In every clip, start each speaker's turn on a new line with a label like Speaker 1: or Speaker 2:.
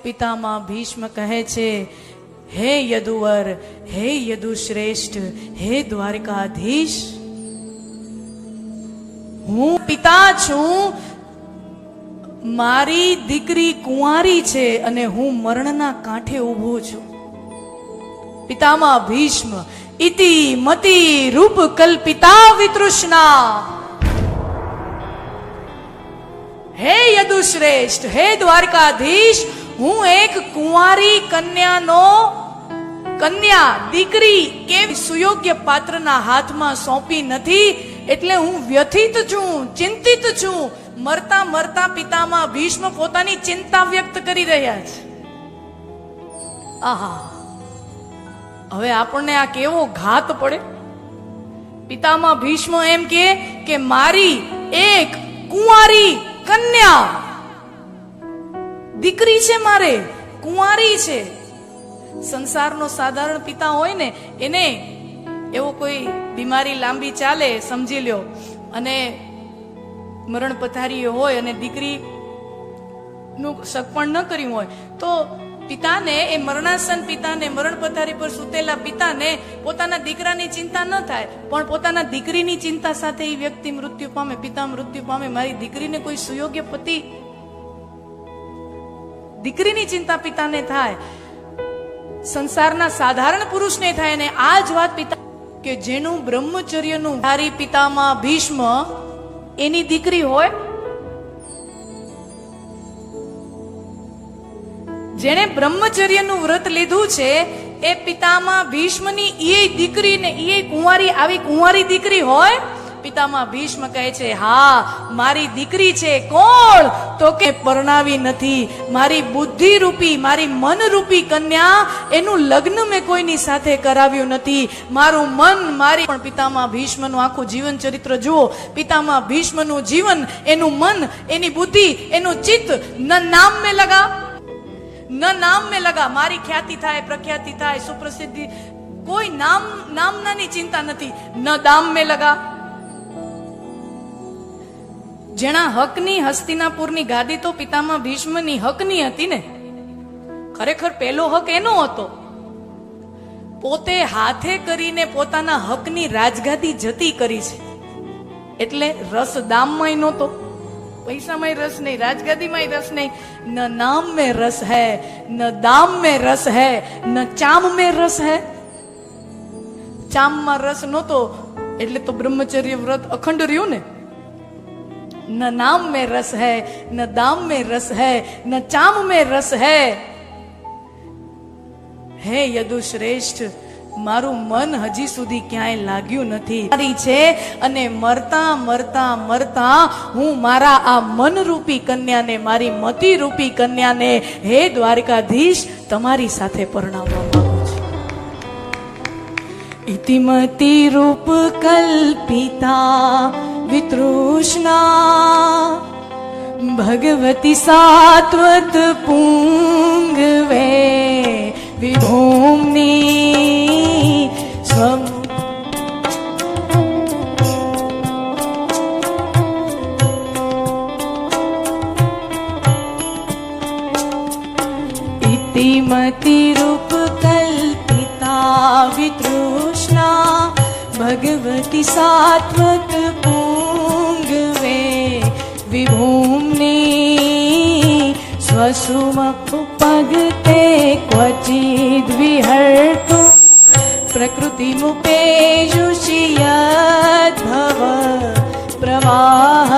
Speaker 1: પિતામાં ભીષ્મ કહે છે, હે યદુવર, હે યદુશ્રેષ્ઠ, હે દ્વારકાધીશ, હું પિતા છું, મારી દીકરી કુંવારી છે અને હું મરણના કાંઠે ઊભો છું. પિતામાં ભીષ્મ ઇતિ મતિ રૂપ કલ્પિતા વિતૃષ્ણા. હે યદુશ્રેષ્ઠ, હે દ્વારકાધીશ, હું એક કુંવારી કન્યા દીકરી કેવી સુયોગ્ય પાત્રના હાથમાં સોંપી નથી, એટલે હું વ્યથિત છું, ચિંતિત છું. મરતા મરતા પિતામાં ભીષ્મ પોતાની ચિંતા વ્યક્ત કરી રહ્યા છે. આહા, હવે આપણને આ કેવો ઘાત પડે. પિતામાં ભીષ્મ એમ કે મારી એક કુંવારી કન્યા દીકરી છે, મારે કુંવારી છે. સંસારનો સાધારણ પિતા હોય ને, એને એવો કોઈ બીમારી લાંબી ચાલે સમજી લ્યો, અને મરણ પથારી હોય અને દીકરી નું સગપણ ન કર્યું હોય, તો પિતાને, એ મરણાસન પિતાને, મરણ પથારી પર સૂતેલા પિતાને પોતાના દીકરાની ચિંતા ન થાય, પણ પોતાના દીકરીની ચિંતા સાથે એ વ્યક્તિ મૃત્યુ પામે, પિતા મૃત્યુ પામે. મારી દીકરીને કોઈ સુયોગ્ય પતિ, દીકરીની ચિંતા પિતાને થાય, સંસારના સાધારણ પુરુષને થાય. અને આ જ વાત પિતા કે જેનું બ્રહ્મચર્યનું ધારી પિતામાં ભીષ્મ, એની દીકરી હોય, જેને બ્રહ્મચર્યનું વ્રત લીધું છે, એ પિતામાં ભીષ્મની એ દીકરીને, એ કુંવારી, આવી કુંવારી દીકરી હોય. પિતામાં ભીષ્મ કહે છે, હા મારી દીકરી છે. કોણ? તો કે પરણાવી નથી, મારી બુદ્ધિ રૂપી, મારી મન રૂપી કન્યા, એનું લગ્ન મેં કોઈની સાથે કરાવ્યું નથી. મારું મન, મારી. પણ પિતામાં ભીષ્મનું આખું જીવન ચરિત્ર જુઓ. પિતામાં ભીષ્મનું જીવન, એનું મન, એની બુદ્ધિ, એનું ચિત્ત, ન નામ મેં લગા, ન નામ મેં લગા. મારી ખ્યાતિ થાય, પ્રખ્યાતિ થાય, સુપ્રસિદ્ધિ, કોઈ નામનાની ચિંતા નથી. ન દામ મેં લગા. જેના હકની હસ્તિનાપુરની ગાદી તો પિતામાં ભીષ્મની હકની હતી ને. ખરેખર પહેલો હક એનો હતો. પોતે હાથે કરીને પોતાના હકની રાજગાદી જતી કરી છે. એટલે રસ દામમાં નહોતો, પૈસામાં રસ નહીં, રાજગાદીમાં રસ નહીં. ન નામ में रस है, न दाम में रस है, न चाम में रस है. ચામમાં રસ નહોતો એટલે તો બ્રહ્મચર્ય વ્રત અખંડ રહ્યું ને. न नाम में रस है, न दाम में रस है, न चाम में रस है. હે યદુશ્રેષ્ઠ, મારું મન હજી સુધી ક્યાંય લાગ્યું નથી છે, અને મરતા મરતા મરતા હું મારા આ મન રૂપી કન્યાને, મારી મતિ રૂપી કન્યાને, હે દ્વારકાધીશ, તમારી સાથે પરણાવવા માંગુ છું. ઇતિમતિ રૂપ કલ્પિતા વિતૃષ્ણા ભગવતી સાત્વત પુંગવે વિભૂમની સ્વમ. ઇતિમતિ રૂપ કલ્પિતા વિતૃષ્ણા ભગવતી સાત્વત પુંગવે વિભૂમની સ્વસુમ પગતે ક્વચિદ વિહર્તુ પ્રકૃતિમુપેયુષિયદ્ભવ પ્રવાહ.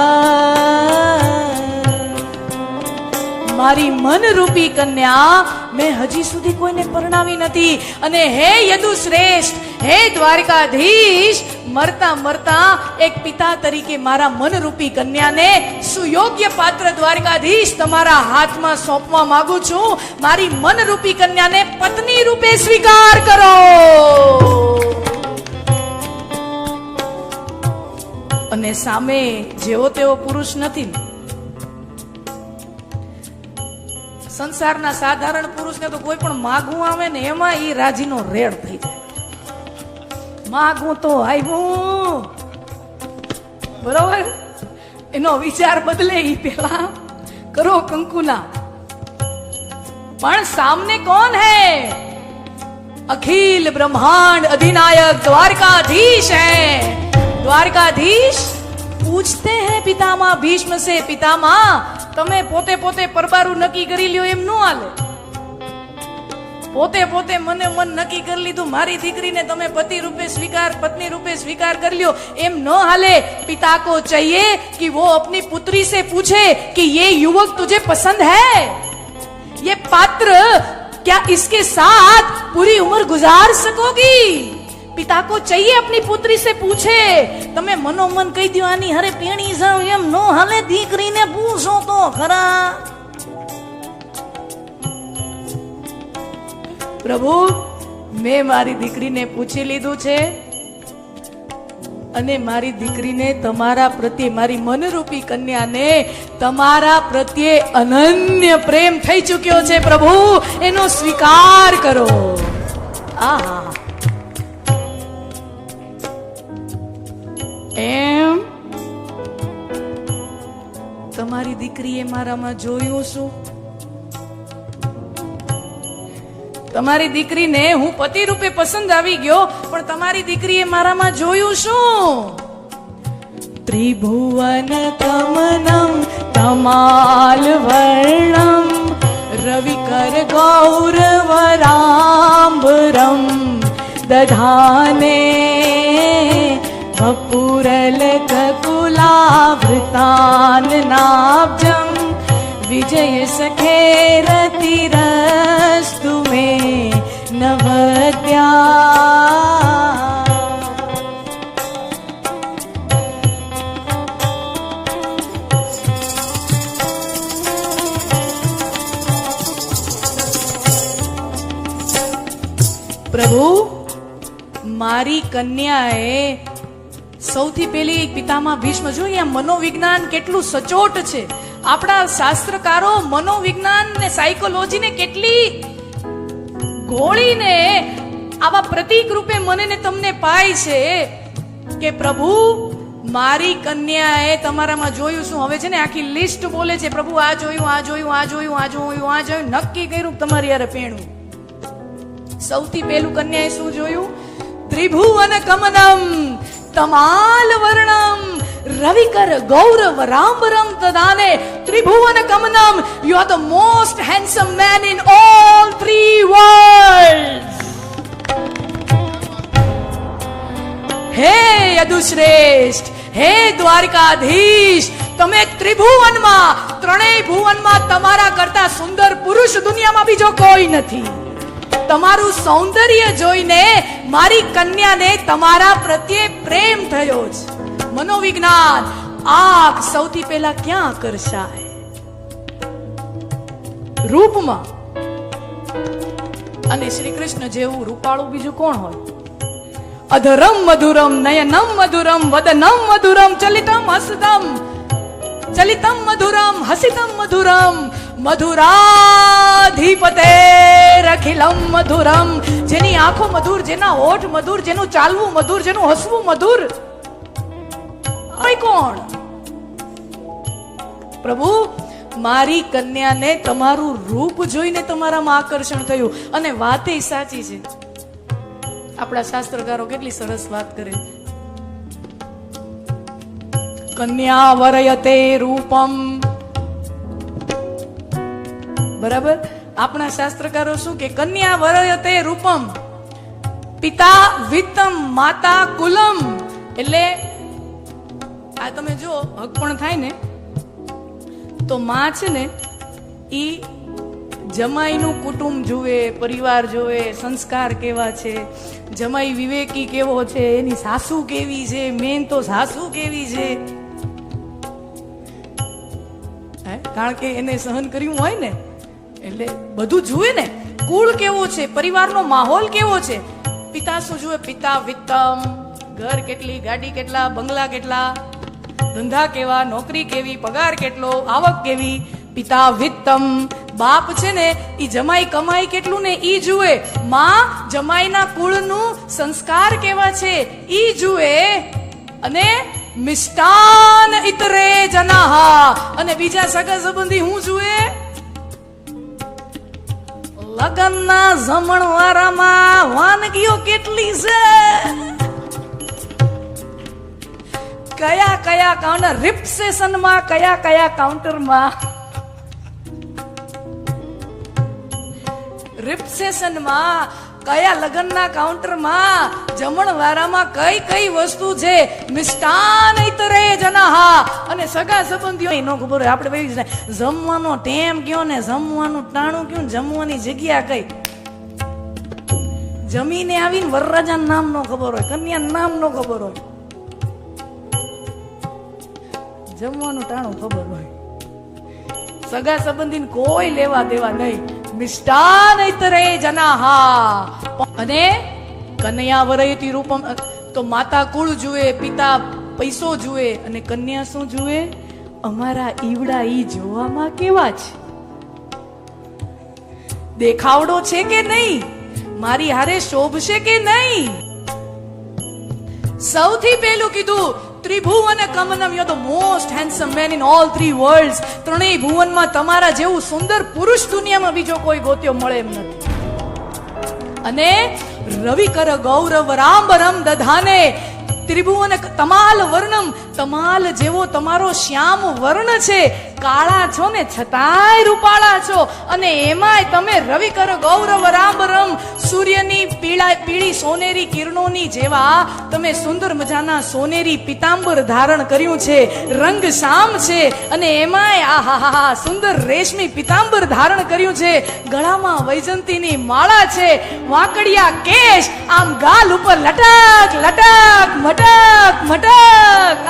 Speaker 1: મારી મનરૂપી કન્યા મેં હજી સુધી કોઈને પરણાવી નથી. અને હે યદુશ્રેષ્ઠ, હે દ્વારકાધીશ, મરતા મરતા એક પિતા તરીકે મારા મનરૂપી કન્યાને સુયોગ્ય પાત્ર દ્વારકાધીશ તમારા હાથમાં સોંપવા માંગુ છું. મારી મનરૂપી કન્યાને પત્ની રૂપે સ્વીકાર કરો. અને સામે જેવો તેવો પુરુષ નથી. સંસારના સાધારણ પુરુષને તો કોઈ પણ માગવું આવે ને એમાં એ રાજીનો રેડ થઈ જાય. માગવું તો આવ્યું, બરોબર, એનો વિચાર બદલે ઈ પેલા કરો કંકુના. પણ સાमने कौन है? अखिल ब्रह्मांड अधिनायक द्वारकाधीश है। द्वारकाधीश पूछते हैं पितामह भीष्म से, पितामह તમે પોતે પોતે પરબારું નક્કી કરી લ્યો એમ ન હાલે। પોતે પોતે મને મન નક્કી કરી લીધું મારી દીકરીને તમે પતિ રૂપે સ્વીકાર પत्नी रूपे स्वीकार कर लियो एम न हाले। पिता को चाहिए कि वो अपनी पुत्री से पूछे कि ये युवक तुझे पसंद है, ये पात्र क्या इसके साथ पूरी उम्र गुजार सकोगी? पिता को चाहिए अपनी पुत्री से पूछे। तमे मनोमन कही दियो आनी हरे पेणी जाओ एम नो हाले, दीकरी ने पूछो तो खरा। प्रभु मैं मारी दीकरी ने पूछी लीधुं छे અને મારી દીકરીને તમારા પ્રત્યે, મારી મનરૂપી કન્યાને તમારા પ્રત્યે અનન્ય પ્રેમ થઈ ચૂક્યો છે પ્રભુ, એનો સ્વીકાર કરો। આહા એમ તમારી દીકરીએ મારામાં જોયું શું? તમારી દીકરીને હું પતિ રૂપે પસંદ આવી ગયો, પણ તમારી દીકરીએ મારામાં જોયું શું? ત્રિભુવન કમનમ કમાલ વર્ણમ રવિકર ગૌરવરાંબરમ દધાને વપુરલ કકુલાવૃતાન નાબ્જમ विजय सखे रतिरस्तु मे नवद्या। प्रभु मारी कन्याए સૌથી પહેલી પિતામહ ભીષ્મ જોઈએ મનોવિજ્ઞાન કેટલું સચોટ છે। આપણા શાસ્ત્રકારો મનોવિજ્ઞાન ને સાયકોલોજીને કેટલી ગોળીને આવા પ્રતીક રૂપે મને ને તમને પાય છે કે પ્રભુ મારી કન્યાએ તમારામાં જોયું શું? હવે છે ને આખી લિસ્ટ બોલે છે, પ્રભુ આ જોયું, આ જોયું, આ જોયું, આ જોયું, આ જોયું, નક્કી કર્યું તમારી યારે પેણું। સૌથી પહેલું કન્યાએ શું જોયું? ત્રિભુવન કમનમ तमाल वर्णम रविकर गौरव रामबरम तदाने त्रिभुवन कमनम। You are the most handsome man in all three worlds. हे यदुश्रेष्ठ, हे द्वारकाधीश, તમે ત્રિભુવનમાં ત્રણેય ભુવનમાં તમારા કરતા સુંદર પુરુષ દુનિયામાં બીજો કોઈ નથી। તમારું સૌંદર્ય જોઈને મારી કન્યાને તમારા પ્રત્યે પ્રેમ થયો છે। મનોવિજ્ઞાન આંખ સૌથી પહેલા ક્યાં આકર્ષાય? રૂપમાં। અને શ્રી કૃષ્ણ જેવું રૂપાળું બીજું કોણ હોય? અધરમ મધુરમ નયનમ મધુરમ વદનમ મધુરમ ચલિતમ હસતમ ચલિતમ મધુરમ હસિતમ મધુરમ મધુરાધિપતે રખિલમ મધુરમ। જેની આંખો મધુર, જેના હોઠ મધુર, જેનું ચાલવું મધુર, જેનું હસવું મધુર, કોણ? પ્રભુ મારી કન્યાને તમારું રૂપ જોઈને તમારામાં આકર્ષણ થયું। અને વાત એ સાચી છે, આપણા શાસ્ત્રકારો કેટલી સરસ વાત કરે, કન્યા વરયતે રૂપમ। બરાબર, આપણા શાસ્ત્રકારો શું કે? કન્યા વરયતે રૂપમ પિતા વિત્તમ માતા કુલમ। એટલે આ તમે જો હક પણ થાય ને તો માં છે ને ઈ જમાઈનું કુટુંબ જુએ, પરિવાર જોવે, સંસ્કાર કેવા છે, જમાઈ વિવેકી કેવો છે, એની સાસુ કેવી છે, મેન તો સાસુ કેવી છે, કારણ કે એને સહન કર્યું હોય ને એટલે બધું જુએ ને। કુળ કેવો છે, પરિવારનો માહોલ કેવો છે। પિતા શું જુએ? પિતા વિત્તમ, ઘર કેટલી, ગાડી કેટલા, બંગલા કેટલા, ધંધા કેવા, નોકરી કેવી, પગાર કેટલો, આવક કેવી। પિતા વિત્તમ, બાપ છે ને ઈ જમાઈ કમાઈ કેટલું ને ઈ જુએ। માં જમાઈના કુળનું સંસ્કાર કેવા છે ઈ જુએ। અને મિષ્ટાન ઇતરે જનાહા, અને બીજા સગા સંબંધી હું જુએ? લગનના જમણવારામાં વાનગીઓ કેટલી છે, કયા કયા કાઉન્ટર રિસેપ્શનમાં, કયા કયા કાઉન્ટરમાં, રિસેપ્શનમાં કયા લગ્નના કાઉન્ટરમાં, જમણવારામાં કઈ કઈ વસ્તુ છે, મિષ્ટાન ઇતરે જનાહા, અને સગા સંબંધીઓ નો ખબર હોય. આપણે ભાઈ જમવાનો ટેમ કયો ને જમવાનું ટાણું કયું ને જમવાની જગ્યા કઈ, જમીને આવીને વરરાજા નામ નો ખબર હોય, કન્યા નામ નો ખબર હોય, જમવાનું ટાણું ખબર હોય, સગા સંબંધી કોઈ લેવા દેવા નહીં. મિષ્ટાન ઇતરે જનાહા. અને કન્યા વરયતિ રૂપમ, તો માતા કુળ જુએ, પિતા પૈસો જુએ, અને કન્યા શું જુએ? અમારા ઈવડા ઈ જોવામાં કેવા છે, દેખાવડો છે કે નહીં, મારી હારે શોભશે કે નહીં. સૌથી પહેલું કીધું ત્રિભુવન કમનમ, you are the most handsome man in all three worlds. ત્રણેય ભુવનમાં તમારા જેવું સુંદર પુરુષ દુનિયામાં બીજો કોઈ ગોત્યો મળે એમ નથી. અને રવિ કર ગૌરવ રામબરમ દધાને, ત્રિભુવન તમાલ વર્ણમ, તમાલ જેવો તમારો શ્યામ વર્ણ છે, કાળા છો ને છતાંય રૂપાળા છો. અને એમાંય તમે રવિ કર ગૌરવ રામબરમ, સૂર્યની પીળી સોનેરી કિરણોની જેવા તમે સુંદર મજાના સોનેરી પિતાંબર ધારણ કર્યું છે, રંગ શ્યામ છે, અને એમાંય આહાહા સુંદર રેશમી પિતાંબર ધારણ કર્યું છે, ગળામાં વૈજંતીની માળા છે, વાંકડિયા કેશ આમ ગાલ ઉપર લટક લટક મટક મટક,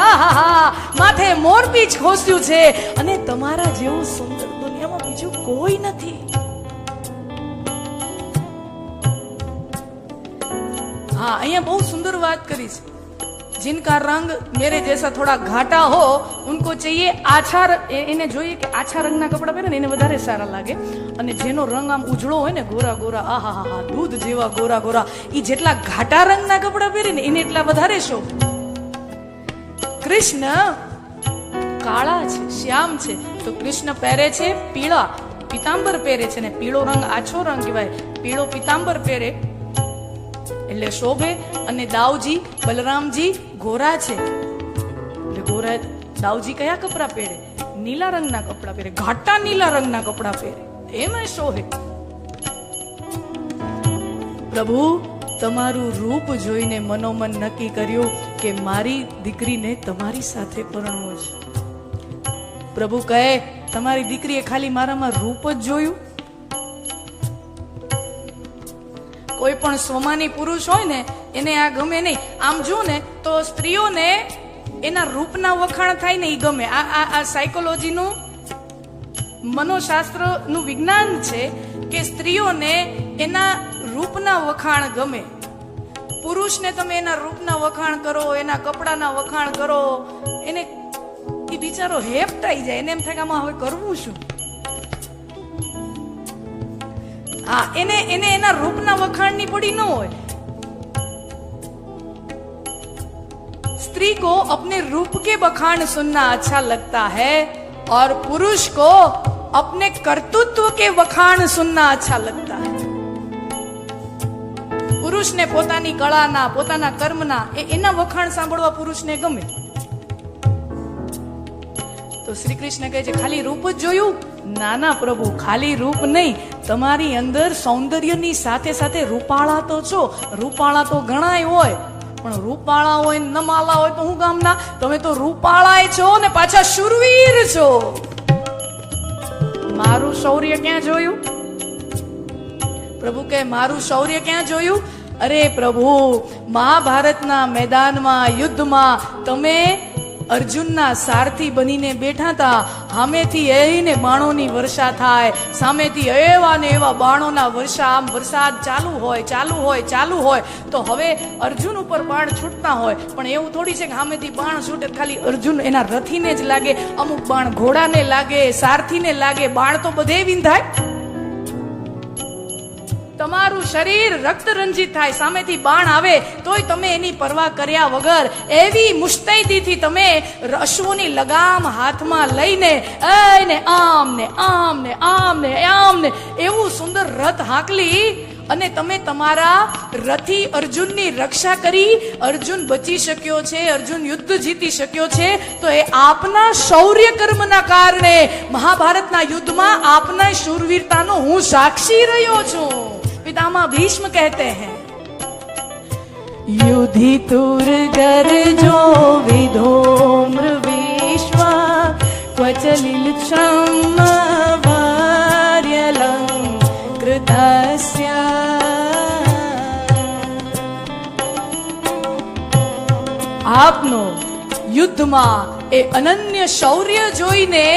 Speaker 1: આહાહા માથે મોરપીંછ ખોસ્યું છે, અને તમારા જેવું સુંદર દુનિયામાં બીજું કોઈ નથી. हाँ, અહીંયા બહુ સુંદર વાત કરી છે. जिनका रंग मेरे जैसा थोड़ा घाटा हो उनको चाहिए आछा, એને જોઈએ કે આછા રંગના કપડા પહેરે ને એને વધારે સારા લાગે. અને જેનો રંગ આમ ઉજળો હોય ને, ગોરા ગોરા, આહાહા દૂધ જેવા ગોરા ગોરા, ઈ જેટલા ઘાટા રંગના કપડા પહેરે ને એને એટલા વધારે શોભ. કૃષ્ણ કાળા છે, શ્યામ છે, તો કૃષ્ણ પહેરે છે પીળા પિતાંબર પહેરે છે, ને પીળો રંગ આછો રંગ કહેવાય, પીળો પિતાંબર પહેરે એટલે શોભે. અને દાઉજી બલરામજી ગોરા છે એટલે ગોરા, દાઉજી કયા કપડા પહેરે? નીલા રંગના કપડા પહેરે, ઘાટા નીલા રંગના કપડા પહેરે, એમાં શોભે. પ્રભુ તમારું રૂપ જોઈને મનોમન નક્કી કર્યું કે મારી દીકરીને તમારી સાથે પરણવો છે. પ્રભુ કહે તમારી દીકરીએ ખાલી મારામાં રૂપ જ જોયું? કોઈ પણ સ્વમાની પુરુષ હોય ને એને આ ગમે નહીં. આમ જો ને તો સ્ત્રીઓને એના રૂપના વખાણ થાય ને એ ગમે. આ સાયકોલોજીનું મનોશાસ્ત્રનું વિજ્ઞાન છે કે સ્ત્રીઓને એના રૂપના વખાણ ગમે. પુરુષને તમે એના રૂપના વખાણ કરો, એના કપડાના વખાણ કરો, એને એ બિચારો હેપટાઈ જાય, એને એમ થાય કે આમાં હવે કરવું શું. हाँ, એને એના રૂપના વખાણની પડી ન હોય. स्त्री को अपने रूप के बखान सुनना अच्छा लगता है और पुरुष को अपने कर्तृत्व के वखाण सुनना अच्छा लगता है. પુરુષને પોતાની કળાના, પોતાના કર્મના એના વખાણ સાંભળવા પુરુષને ગમે. તો શ્રી કૃષ્ણ કહે છે ખાલી રૂપ જ જોયું? નાના પ્રભુ, ખાલી રૂપ નહીં, તમારી અંદર સૌંદર્યની સાથે સાથે રૂપાળા તો છો. રૂપાળા તો ઘણાય હોય, પણ રૂપાળા હોય ન માલા હોય તો હું ગામના? તમે તો રૂપાળાય છો ને પાછા શૂરવીર છો. મારું શૌર્ય ક્યાં જોયું? પ્રભુ કહે મારું શૌર્ય ક્યાં જોયું? અરે પ્રભુ, મહાભારતના મેદાનમાં યુદ્ધમાં તમે અર્જુનના સારથી બનીને બેઠા હતા. સામેથી એને બાણોની વર્ષા થાય, સામેથી એવા ને એવા બાણોના વર્ષા, આમ વરસાદ ચાલુ હોય. તો હવે અર્જુન ઉપર બાણ છૂટતા હોય, પણ એવું થોડી છે કે સામેથી બાણ છૂટે ખાલી અર્જુન એના રથીને જ લાગે. અમુક બાણ ઘોડાને લાગે, સારથીને લાગે, બાણ તો બધે વિંધાય. તમારું શરીર રક્ત રંજિત થાય, સામેથી બાણ આવે તોય તમે એની પરવા કર્યા વગર એવી મુસ્તૈદીથી તમે અશ્વની લગામ હાથમાં લઈને આમ ને આમ ને આમ ને આમ ને એવું સુંદર રથ હાંકલી અને તમે તમારા રથી અર્જુનની રક્ષા કરી. અર્જુન બચી શક્યો છે, અર્જુન યુદ્ધ જીતી શક્યો છે, તો એ આપના શૌર્ય કર્મના કારણે મહાભારતના યુદ્ધમાં આપના શૂરવીરતાનો હું સાક્ષી રહ્યો છું. પિતામહ ભીષ્મ કહેતે હૈ, યુધિતુર ગરજો વિધોમ્ર વિશ્વ ક્વચલિલ ક્ષમ વાર્યલંકૃતસ્ય. આપનો યુદ્ધમાં એ અનન્ય શૌર્ય જોઈને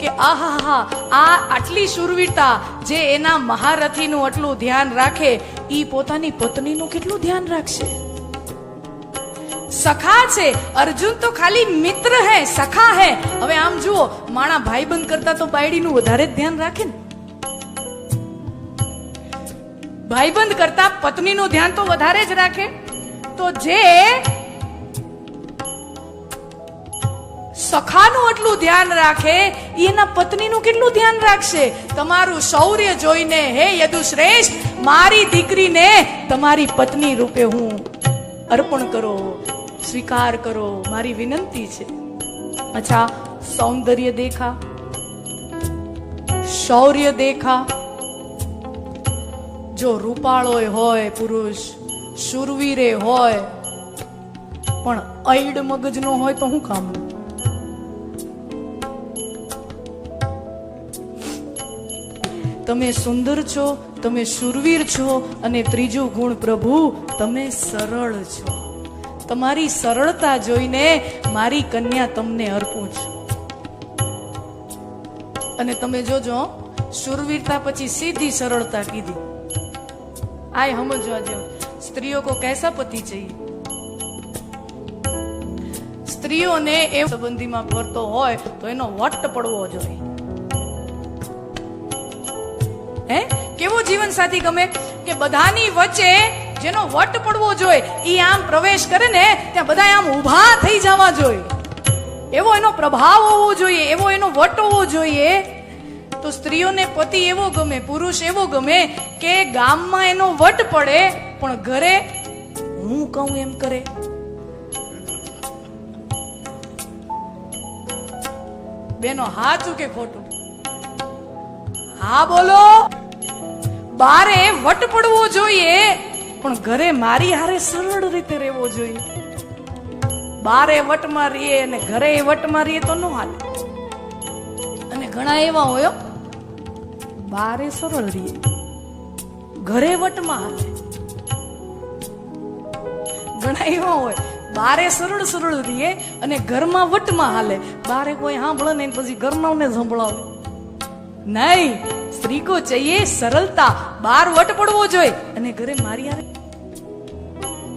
Speaker 1: કે આહા આ આટલી શૂરવીરતા, જે એના મહારથીનું આટલું ધ્યાન રાખે ઈ પોતાની પત્નીનું કેટલું ધ્યાન રાખશે. સખા છે, અર્જુન તો ખાલી મિત્ર હે, સખા હે. હવે આમ જુઓ, માણા ભાઈબંધ કરતા તો બાયડીનું વધારે જ ધ્યાન રાખે ને. ભાઈબંધ કરતા પત્નીનું ધ્યાન તો વધારે જ રાખે. તો જે સખાનું એટલું ધ્યાન રાખે એના પત્નીનું કેટલું ધ્યાન રાખશે. તમારું શૌર્ય જોઈને હે યદુશ્રેષ્ઠ, મારી દીકરીને તમારી પત્ની રૂપે હું અર્પણ કરો, સ્વીકાર કરો, મારી વિનંતી છે. અચ્છા, સૌંદર્ય દેખા, શૌર્ય દેખા. જો રૂપાળો હોય પુરુષ, શૂરવીરે હોય, પણ અઈડ મગજનો હોય તો શું કામ? તમે સુંદર છો, તમે શૂરવીર છો, અને ત્રીજું ગુણ પ્રભુ, તમે સરળ છો. તમારી સરળતા જોઈને મારી કન્યા તમને અર્પું છું. અને તમે જોજો, શૂરવીરતા પછી સીધી સરળતા કીધી. આય સમજવા જેવું. સ્ત્રીઓ કો કૈસા પતિ चाहिए? સ્ત્રીઓને એ સંબંધીમાં ફરતો હોય તો એનો વટ પડવો જોઈએ. કેવો જીવન સાથી ગમે કે બધાની વચ્ચે જેનો વટ પડવો જોઈએ, ઈ આમ પ્રવેશ કરે ને ત્યાં બધા આમ ઊભા થઈ જવા જોઈએ. એવો એનો પ્રભાવ હોવો જોઈએ, એવો એનો વટ હોવો જોઈએ. તો સ્ત્રીઓને પતિ એવો ગમે, પુરુષ એવો ગમે કે ગામમાં એનો વટ પડે પણ ઘરે હું કહું એમ કરે. બેનો સાચું કે ખોટું? હા બોલો. બારે વટ પડવો જોઈએ પણ ઘરે મારી હારે સરળ રીતે રહેવો જોઈએ. બારે વટમાં રહીએ અને ઘરે વટમાં રહીએ તો ન હાલે. અને ઘણા એવા હોય બારે સરળ રહીએ, ઘરે વટમાં હાલે. ઘણા એવા હોય બારે સરળ સરળ રહીએ અને ઘરમાં વટમાં હાલે. બારે કોઈ સાંભળે ને પછી ઘરમાં ને સંભળાવે નહીં. स्त्री को चाहिए सरलता. बार वट पड़वो जोए અને ઘરે મારી આવે.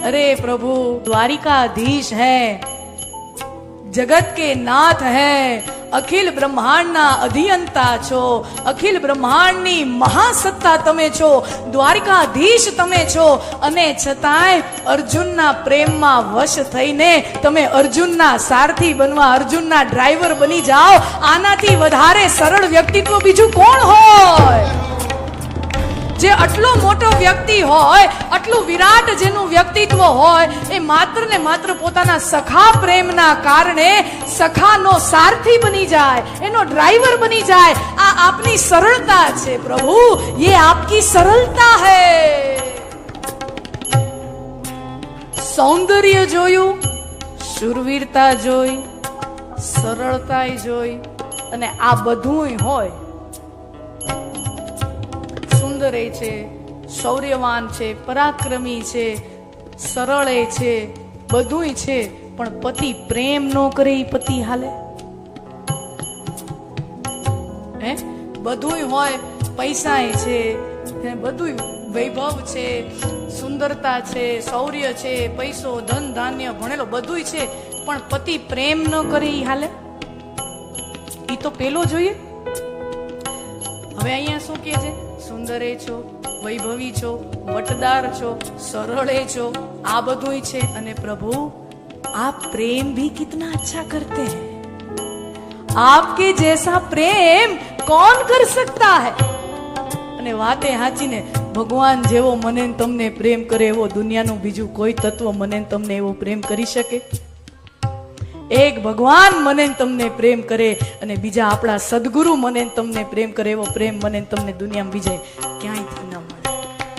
Speaker 1: अरे प्रभु, द्वारिकाधीश है, जगत के नाथ है, अखिल ब्रह्मांड ना अधियंता छो, अखिल ब्रह्मांड ની મહાસત્તા તમે છો, દ્વારિકાધીશ તમે છો. અને છતાંય અર્જુનના પ્રેમમાં વશ થઈને તમે અર્જુનના સારથી બનવા, અર્જુનના ડ્રાઈવર બની જાઓ. આનાથી વધારે સરળ વ્યક્તિત્વ બીજું કોણ હોય? જે આટલો મોટો વ્યક્તિ હોય, આટલું વિરાટ જેનું વ્યક્તિત્વ હોય, એ માત્ર ને માત્ર પોતાના સખા પ્રેમના કારણે સખાનો સારથી બની જાય, એનો ડ્રાઈવર બની જાય. આ આપની સરળતા છે પ્રભુ, ये आपकी सरलता है. સૌંદર્ય જોયું, શૂરવીરતા જોઈ, સરળતા જોઈ, અને આ બધું હોય. સુંદર છે, શૌર્યવાન છે, પરાક્રમી છે, સરળ છે, બધું છે, પણ પતિ પ્રેમ નો કરે એ પતિ હાલે? હે, બધું હોય, પૈસા છે, બધું વૈભવ છે, સુંદરતા છે, શૌર્ય છે, પૈસો, ધન ધાન્ય, ભણેલો બધું છે, પણ પતિ પ્રેમ ન કરે એ હાલે? ઈ તો પેલો જોઈએ. હવે અહીંયા શું કહે છે? સુંદર છો, વૈભવી છો, વટદાર છો, સરળે છો, આ બધુંય છે. અને પ્રભુ आप प्रेम भी कितना अच्छा करते हैं. आपके जैसा प्रेम कौन कर सकता है. અને વાતે હાચી ને, ભગવાન જેવો મને ને તમને પ્રેમ કરે એવો દુનિયાનું બીજું કોઈ તત્વ મને ને તમને એવો પ્રેમ કરી શકે? એક ભગવાન મને ને તમને પ્રેમ કરે અને બીજા આપણા સદગુરુ મને ને તમને પ્રેમ કરે એવો પ્રેમ મને ને તમને દુનિયામાં બીજે ક્યાંય